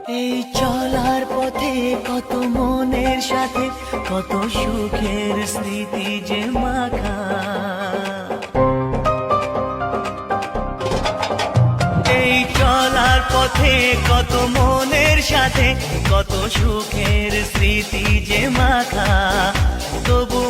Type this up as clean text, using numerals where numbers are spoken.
এই চলার পথে কত মনের সাথে কত সুখের স্মৃতি যে মাখা। এই চলার পথে কত মনের সাথে কত সুখের স্মৃতি যে মাখা। তবু